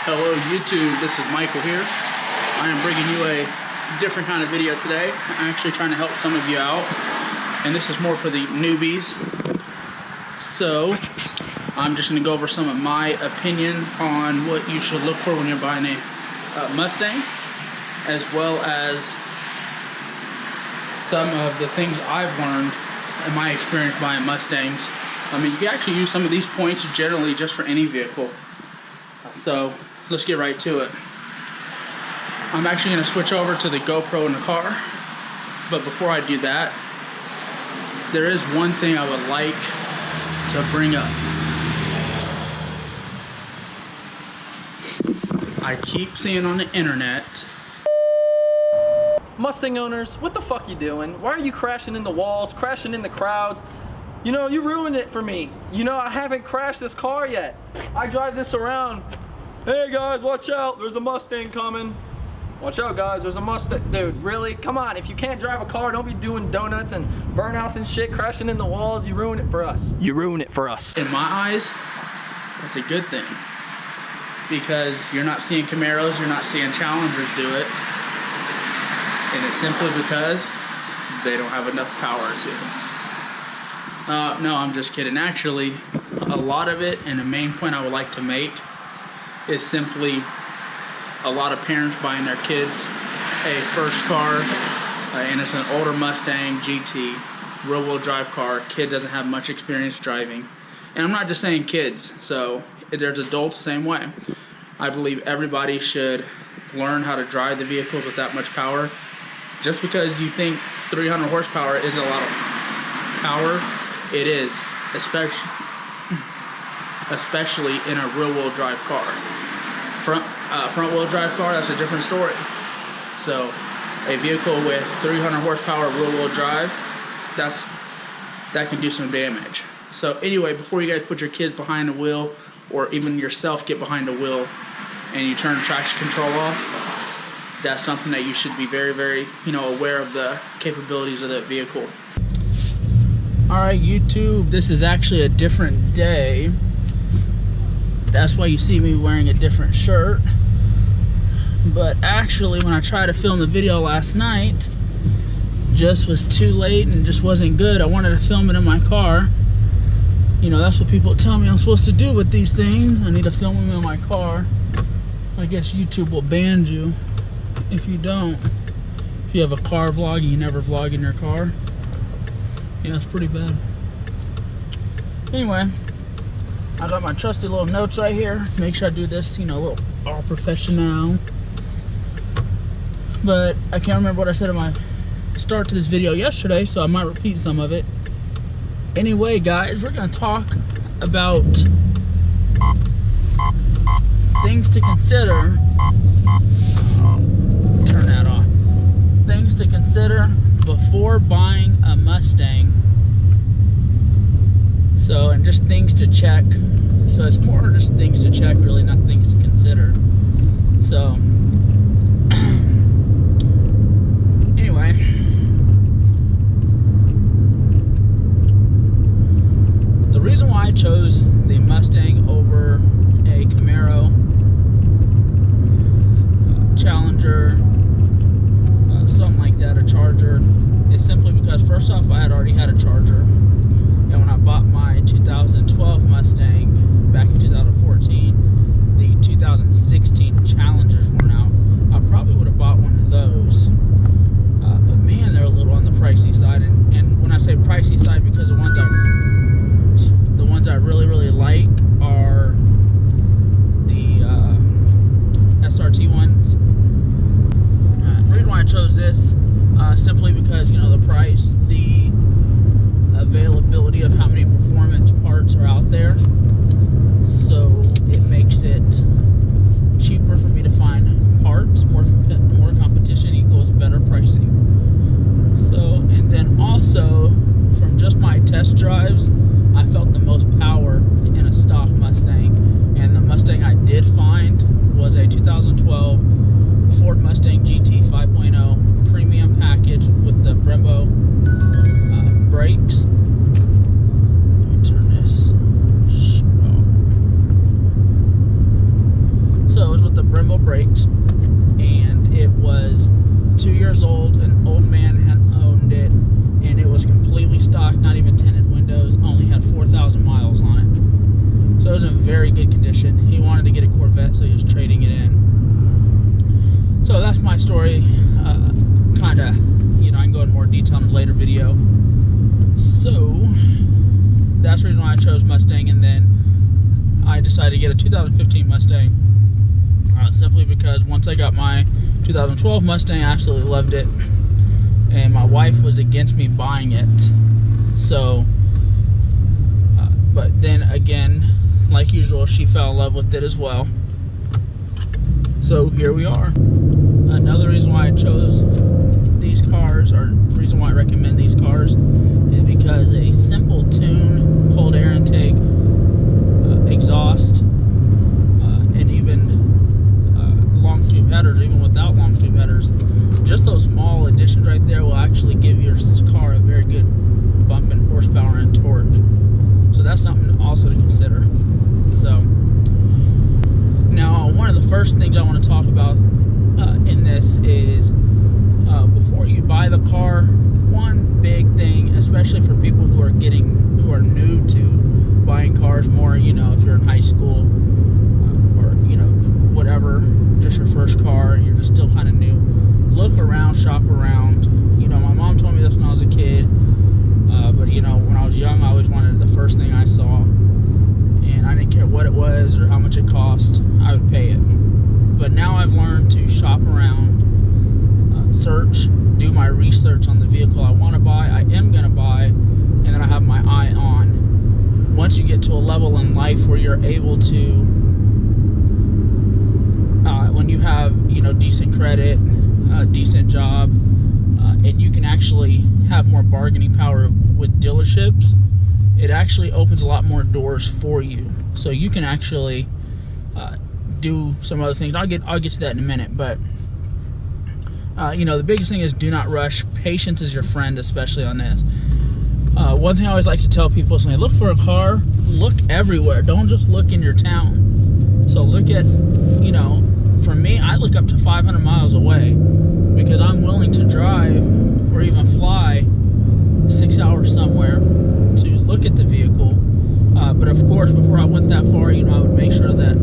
Hello YouTube, this is Michael here. I am bringing you a different kind of video today. I'm actually trying to help some of you out, and this is more for the newbies. So I'm just going to go over some of my opinions on what you should look for when you're buying a Mustang, as well as some of the things I've learned in my experience buying Mustangs. I mean, you can actually use some of these points generally just for any vehicle. So let's get right to it. I'm actually going to switch over to the GoPro in the car, but before I do that, there is one thing I would like to bring up. I keep seeing on the internet, Mustang owners, what the fuck you doing? Why are you crashing in the walls, crashing in the crowds? You know, you ruined it for me. You know, I haven't crashed this car yet. I drive this around. Hey guys, watch out, there's a Mustang coming. Watch out guys, there's a Mustang. Dude, really? Come on, if you can't drive a car, don't be doing donuts and burnouts and shit, crashing in the walls. You ruin it for us. You ruin it for us. in my eyes, that's a good thing. Because you're not seeing Camaros, you're not seeing Challengers do it. And it's simply because they don't have enough power to. No, I'm just kidding. Actually, a lot of it, and the main point I would like to make, is simply a lot of parents buying their kids a first car, and it's an older Mustang GT, rear-wheel drive car. Kid doesn't have much experience driving. And I'm not just saying kids, so there's adults the same way. I believe everybody should learn how to drive the vehicles with that much power. Just because you think 300 horsepower isn't a lot of power, it is, especially in a rear-wheel drive car. Front-wheel drive car, that's a different story. So, a vehicle with 300 horsepower rear-wheel drive, that can do some damage. So anyway, before you guys put your kids behind the wheel, or even yourself get behind the wheel, and you turn traction control off, that's something that you should be very, very, aware of the capabilities of that vehicle. Alright YouTube, this is actually a different day. That's why you see me wearing a different shirt. But actually, when I tried to film the video last night, just was too late and just wasn't good. I wanted to film it in my car. That's what people tell me I'm supposed to do with these things. I need to film them in my car. I guess YouTube will ban you if you don't. If you have a car vlog and you never vlog in your car. Yeah, it's pretty bad. Anyway, I got my trusty little notes right here. Make sure I do this, a little all professional. But I can't remember what I said in my start to this video yesterday, so I might repeat some of it. Anyway, guys, we're gonna talk about things to consider. Turn that off. Things to consider before buying a Mustang. So, and just things to check. So it's more just things to check, really, not things to consider. So, anyway, the reason why I chose the Mustang over a Camaro, Challenger, something like that, a Charger, is simply because first off, I had already had a Charger, and when I bought my 2012 Mustang back in 2014, the 2016 Challengers weren't out. I probably would have bought one of those, but man, they're a little on the pricey side. And when I say pricey side, because the ones I really, really like are the SRT ones. The reason why I chose this, simply because, the price, the availability of how many performance parts are out there. So it makes it cheaper for me to find parts. More competition equals better pricing. So, and then also, from just my test drives, I felt the most power in a stock Mustang. And the Mustang I did find was a 2012 Ford Mustang GT 5.0 premium package with the Brembo brakes. Let me turn this elbow brakes, and it was 2 years old. An old man had owned it, and it was completely stock, not even tinted windows, only had 4,000 miles on it. So it was in very good condition. He wanted to get a Corvette, so he was trading it in. So that's my story. Kind of, I can go into more detail in a later video. So that's the reason why I chose Mustang, and then I decided to get a 2015 Mustang. Simply because once I got my 2012 Mustang, I absolutely loved it, and my wife was against me buying it. So, but then again, like usual, she fell in love with it as well. So here we are. Another reason why I chose these cars, or reason why I recommend these cars, is because a simple tune, cold air intake, exhaust, and even long tube headers, even without long tube headers, just those small additions right there will actually give your car a very good bump in horsepower and torque. So that's something also to consider. So now, one of the first things I want to talk about in this is before you buy the car, one big thing, especially for people who are new to buying cars, more, if you're in high school, or whatever, just your first car, you're just still kind of new, look around, shop around. My mom told me this when I was a kid, but when I was young, I always wanted the first thing I saw, and I didn't care what it was or how much it cost, I would pay it. But now I've learned to shop around, search, do my research on the vehicle I want to buy, I am going to buy, and then I have my eye on. Once you get to a level in life where you're able to, when you have, decent credit, decent job, and you can actually have more bargaining power with dealerships, it actually opens a lot more doors for you. So you can actually do some other things. I'll get to that in a minute, but the biggest thing is do not rush. Patience is your friend, especially on this. One thing I always like to tell people is when they look for a car, look everywhere. Don't just look in your town. So look at, for me, I look up to 500 miles away, because I'm willing to drive or even fly 6 hours somewhere to look at the vehicle. But of course, before I went that far, I would make sure that,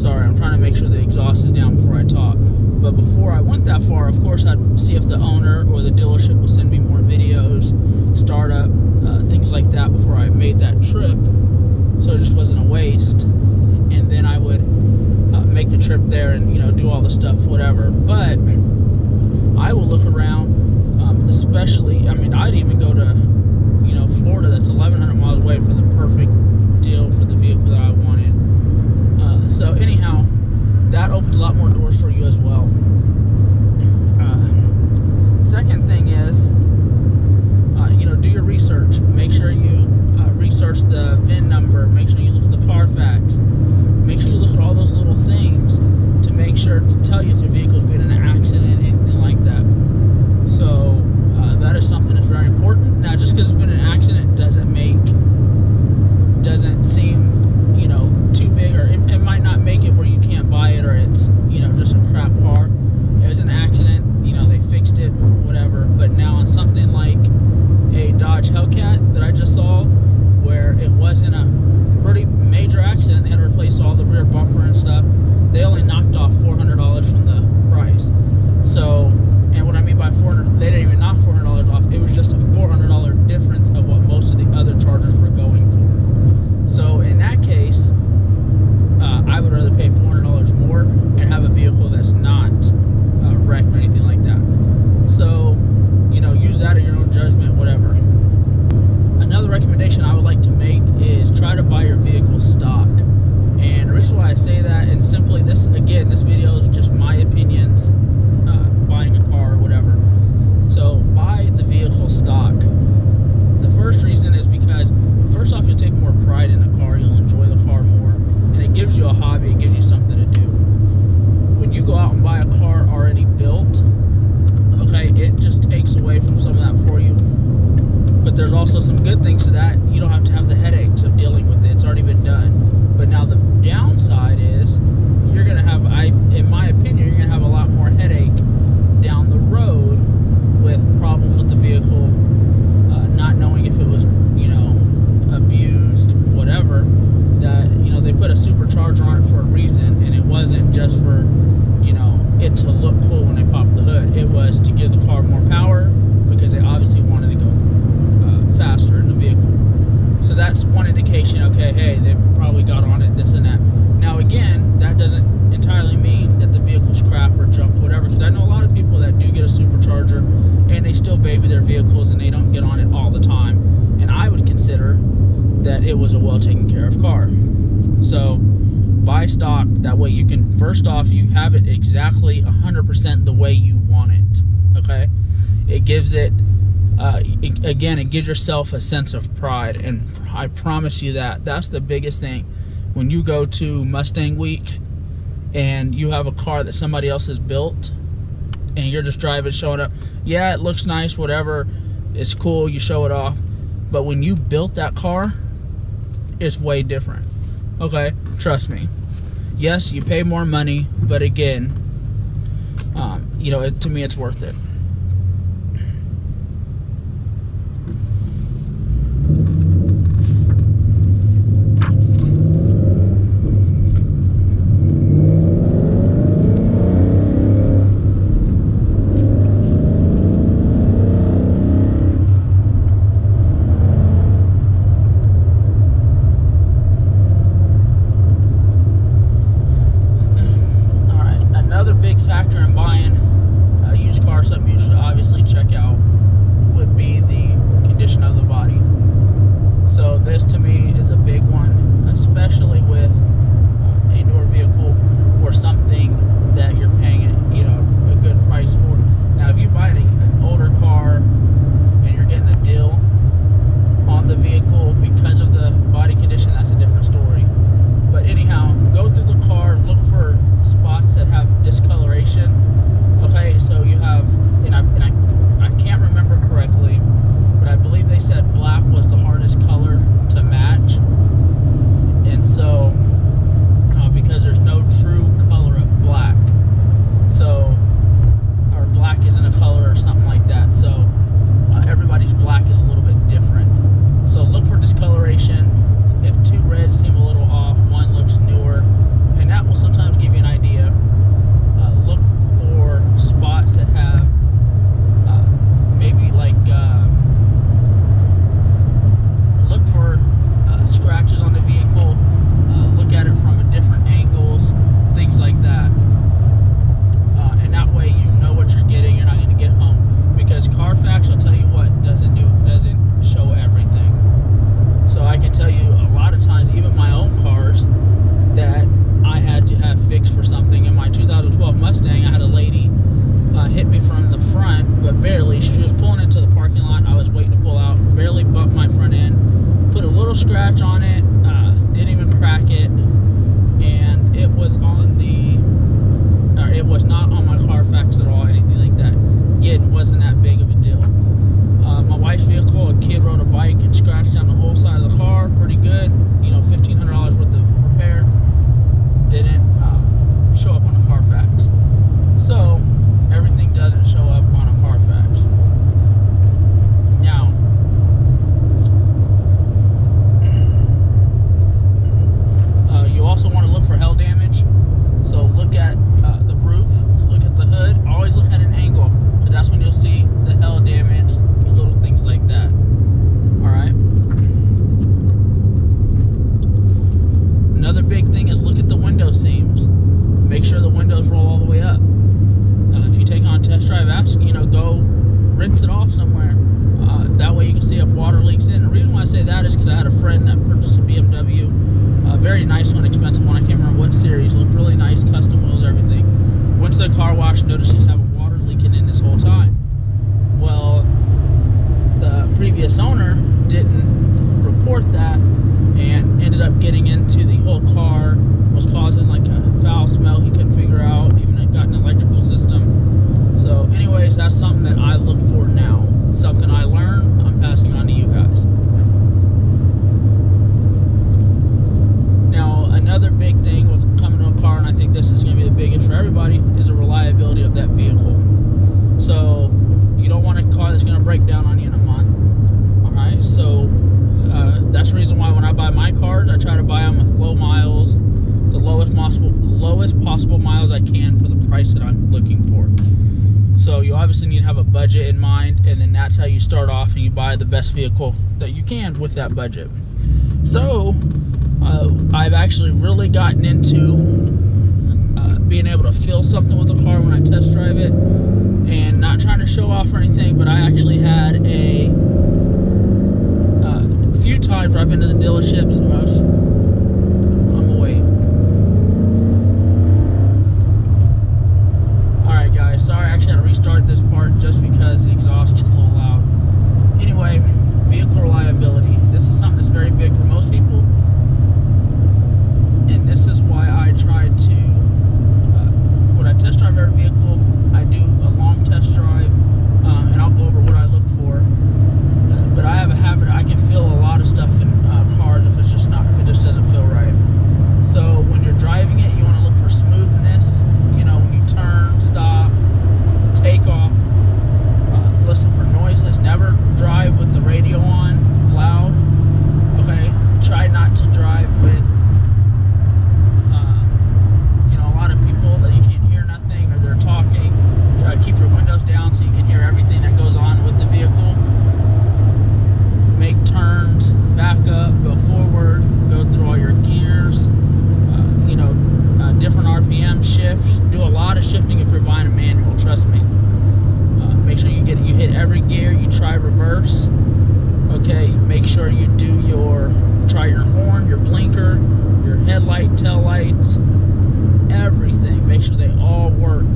sorry, I'm trying to make sure the exhaust is down before I talk. But before I went that far, of course, I'd see if the owner or the dealership will send me more videos, startup, things like that before I made that trip, so it just wasn't a waste. And then I would make the trip there and, do all the stuff, whatever. But I will look around, especially, I'd even go to, Florida, that's 1,100 miles away, for the perfect deal for the vehicle that I wanted. So anyhow, that opens a lot more doors for you as well. Second thing is, do your research. Make sure you research the VIN number. Make sure you look at the Carfax. Make sure you look at all those little things to make sure to tell you if your vehicle's been in an accident, anything like that. So that is something that's very important. Now, just because it's been an accident doesn't seem, too big, or it might not make it where you can't buy it, or it's, just a crap car. they still baby their vehicles and they don't get on it all the time. And I would consider that it was a well taken care of car. So buy stock, that way you can, first off, you have it exactly 100% the way you want it. Okay, it gives it, again, it gives yourself a sense of pride, and I promise you that's the biggest thing. When you go to Mustang Week and you have a car that somebody else has built and you're just driving, showing up, yeah, it looks nice, whatever, it's cool, you show it off, but when you built that car, it's way different. Okay, trust me. Yes, you pay more money, but again, you know, to me, it's worth it. Mustang, I had a lady hit me from the front, but barely. She was pulling into the parking lot. I was waiting to pull out, barely bumped my front end, put a little scratch on it, didn't even crack it, and it was on the, it was not on my Carfax at all, anything like that. Again, it wasn't that big of a deal. My wife's vehicle, a kid rode a bike and scratched down the whole side of the car, pretty good, you know, $1,500 worth of repair. Didn't show up on a Carfax. So everything doesn't show up on a Carfax. Now, you also want to look for hail damage. So look at the roof, look at the hood, always look at an angle, because that's when you'll see the hail damage, little things like that. Alright? Another big thing is look at the window seams. Make sure the windows roll all the way up. If you take on a test drive, go rinse it off somewhere. That way you can see if water leaks in. The reason why I say that is because I had a friend that purchased a BMW, a very nice one, expensive one. I can't remember what series. Looked really nice, custom wheels, everything. Went to the car wash, noticed he's having water leaking in this whole time. Well, the previous owner didn't report that and ended up getting into the whole car, was causing like a foul smell he couldn't figure out, even it got an electrical system. So anyways, that's something that I look for now. Something I learned, I'm passing on to you guys. Now, another big thing with coming to a car, and I think this is going to be the biggest for everybody, is the reliability of that vehicle. So you don't want a car that's going to break down on you in a month. Alright, so that's the reason why when I buy my cars, I try to buy them with low miles, the lowest possible miles I can for the price that I'm looking for. So you obviously need to have a budget in mind, and then that's how you start off and you buy the best vehicle that you can with that budget. So I've actually really gotten into being able to feel something with the car when I test drive it, And not trying to show off or anything, but I actually had a few times where I've been to the dealerships. I'm away. Alright guys, sorry I actually had to restart this part just because the exhaust gets a little loud. Anyway, vehicle reliability. This is something that's very big for most people. And this is why I try to, when I test drive every vehicle, I do a long test drive, and I'll go over what I look for. But I have a habit, I can feel a lot of stuff in cars if it just doesn't feel right. So when you're driving it, you want to look for smoothness, you know, when you turn, stop, take off, listen for noises, never drive with the radio on loud, okay? Try not to drive with, you know, a lot of people that you can't hear nothing or they're talking. Keep your windows down so you can hear everything that goes on with the vehicle. Make turns, back up, go forward, go through all your gears, you know, different RPM shifts. Do a lot of shifting if you're buying a manual, trust me. Make sure you hit every gear, you try reverse. Okay, make sure you try your horn, your blinker, your headlight, tail lights, everything. Make sure they all work.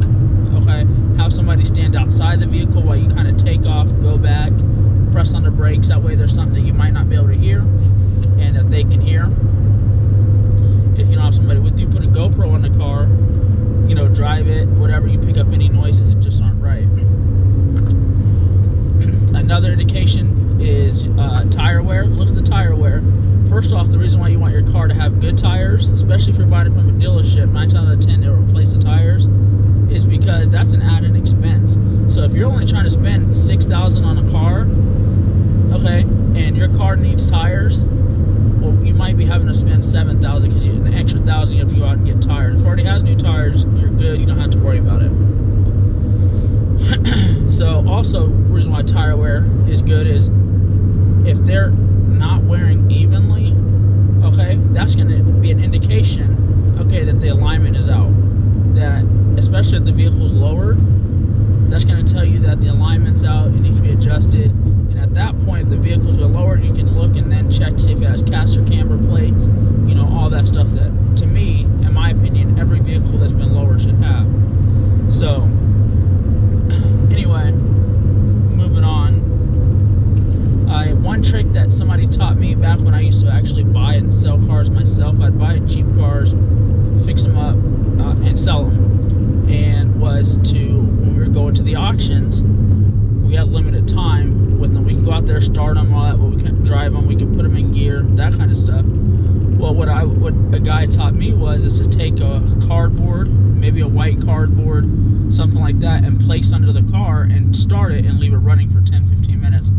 Okay, have somebody stand outside the vehicle while you kind of take off, go back, press on the brakes. That way there's something that you might not be able to hear and that they can hear. If you don't have somebody with you, put a GoPro on the car, you know, drive it, whatever, you pick up any noises that just aren't right. Another indication is tire wear. Look at the tire wear. First off, the reason why you want your car to have good tires, especially if you're buying it from a dealership, 9 times out of 10 they'll replace the tires, is because that's an added expense. So if you're only trying to spend $6,000 on a car, okay, and your car needs tires, well, you might be having to spend $7,000 because the extra $1,000 you have to go out and get tires. If it already has new tires, you're good. You don't have to worry about it. So also, the reason why tire wear is good is if they're not wearing evenly, okay, that's going to be an indication, okay, that the alignment is out. That, especially if the vehicle's lowered, that's going to tell you that the alignment's out, it needs to be adjusted. And at that point, if the vehicle's lowered, you can look and then check to see if it has caster camber plates, you know, all that stuff that, to me, in my opinion, every vehicle that's been lowered should have. So, anyway, moving on. One trick that somebody taught me back when I used to actually buy and sell cars myself, I'd buy cheap cars, fix them up, and sell them. And was to, when we were going to the auctions, we had limited time with them. We can go out there, start them, all that, but we can drive them, we can put them in gear, that kind of stuff. Well, what a guy taught me is to take a cardboard, maybe a white cardboard, something like that, and place under the car and start it and leave it running for 10-15 minutes.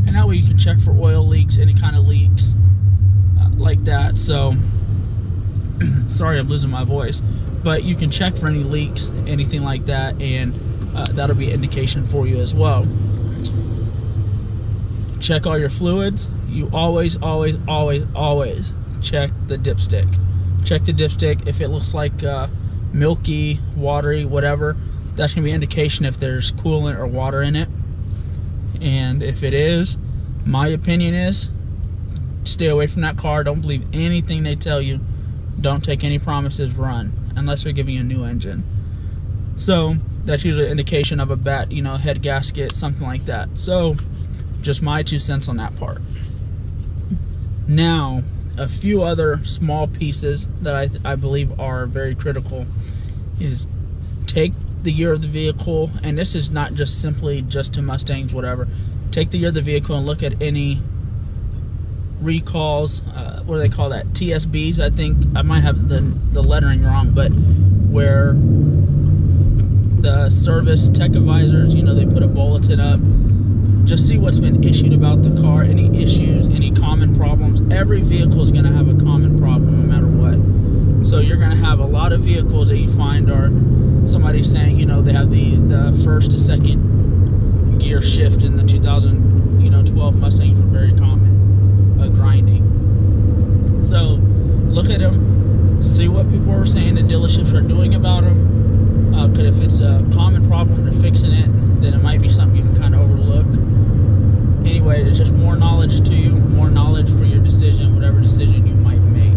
And that way you can check for oil leaks, any kind of leaks like that. So, sorry I'm losing my voice, but you can check for any leaks, anything like that, and that'll be an indication for you as well. Check all your fluids. You always check the dipstick. Check the dipstick. If it looks like milky, watery, whatever, that's going to be an indication if there's coolant or water in it. And if it is, my opinion is, stay away from that car. Don't believe anything they tell you. Don't take any promises, run, unless they're giving you a new engine. So that's usually an indication of a bad, you know, head gasket, something like that. So just my 2 cents on that part. Now, a few other small pieces that I believe are very critical is take the year of the vehicle, and this is not just simply just to Mustangs, whatever. Take the year of the vehicle and look at any recalls, what do they call that, TSBs, I think. I might have the lettering wrong, but where the service tech advisors, you know, they put a bulletin up. Just see what's been issued about the car, any issues, any common problems. Every vehicle is going to have a common problem no matter what. So you're going to have a lot of vehicles that you find are somebody saying, you know, they have the first to second gear shift in the 2012 Mustangs were very common, grinding. So look at them, see what people are saying the dealerships are doing about them. Because if it's a common problem, they're fixing it, then it might be something you can kind of overlook. Anyway, it's just more knowledge to you, more knowledge for your decision, whatever decision you might make.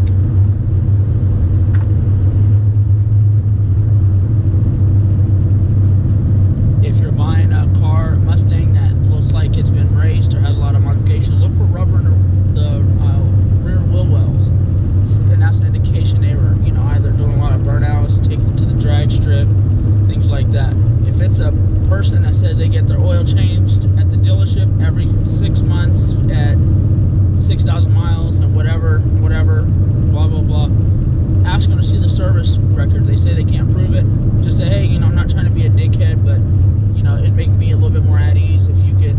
If you're buying a car, Mustang, that looks like it's been raced or has a lot of modifications, look for rubber in the rear wheel wells. And that's an indication they were, you know, either doing a lot of burnouts, taking it to the drag strip, things like that. If it's a person that says they get their oil changed at the dealership every 6 months at 6,000 miles and whatever, blah, blah, blah, ask them to see the service record. They say they can't prove it. Just say, hey, you know, I'm not trying to be a dickhead, but, you know, it'd make me a little bit more at ease if we could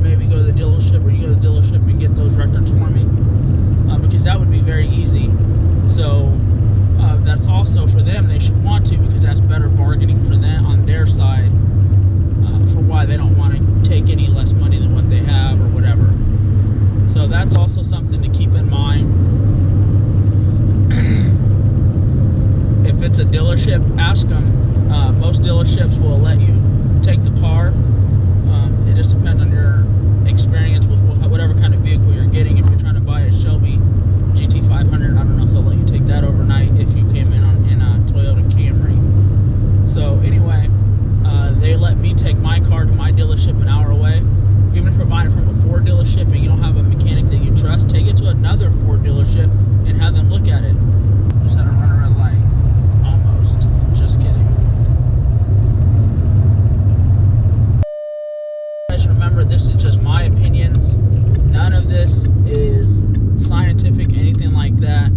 maybe go to the dealership, or you go to the dealership and get those records for me. Because that would be very easy. So that's also for them, they should want to, because that's better bargaining for them on their side, for why they don't want to take any less money than what they have or whatever. So that's also something to keep in mind. If it's a dealership, ask them. Most dealerships will let you take the car. It just depends on your experience with whatever kind of vehicle you're getting. If you're trying to buy a Shelby GT500, I don't know if they'll let you take that overnight if you came in in a Toyota Camry. So anyway, they let me take my car to my dealership an hour away. Even if you're buying it from a Ford dealership and you don't have a mechanic that you trust, take it to another Ford dealership and have them look at it. Just had to run a red light. Almost. Just kidding. Guys, remember, this is just my opinions. None of this is scientific, anything like that.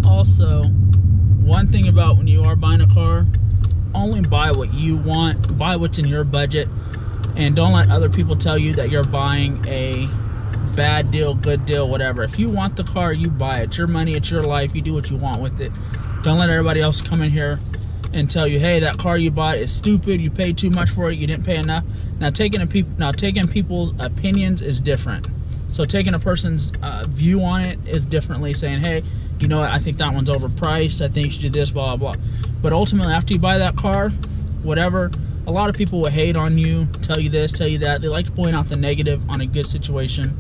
Also, one thing about when you are buying a car, only buy what you want, buy what's in your budget, and don't let other people tell you that you're buying a bad deal, good deal, whatever. If you want the car, you buy it. It's your money, it's your life, you do what you want with it. Don't let everybody else come in here and tell you, hey, that car you bought is stupid, you paid too much for it, you didn't pay enough. Now taking people's opinions is different. So taking a person's view on it is differently, saying, hey, you know what, I think that one's overpriced, I think you should do this, blah, blah, blah. But ultimately, after you buy that car, whatever, a lot of people will hate on you, tell you this, tell you that. They like to point out the negative on a good situation.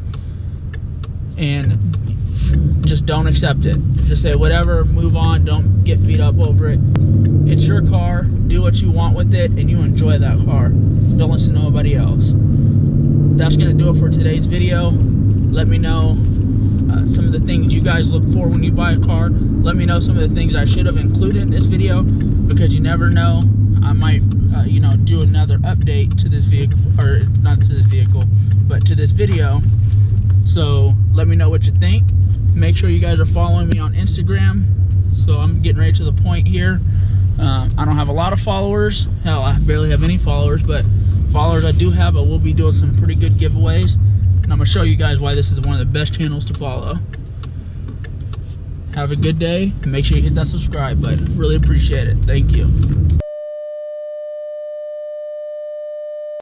And just don't accept it. Just say whatever, move on, don't get beat up over it. It's your car, do what you want with it, and you enjoy that car. Don't listen to nobody else. That's going to do it for today's video. Let me know some of the things you guys look for when you buy a car. Let me know some of the things I should have included in this video, because you never know, I might you know, do another update to this vehicle, or not to this vehicle, but to this video. So let me know what you think. Make sure you guys are following me on Instagram. So I'm getting right to the point here. I don't have a lot of followers. Hell, I barely have any followers, but followers I do have, but we'll be doing some pretty good giveaways. And I'm going to show you guys why this is one of the best channels to follow. Have a good day. Make sure you hit that subscribe button. Really appreciate it. Thank you.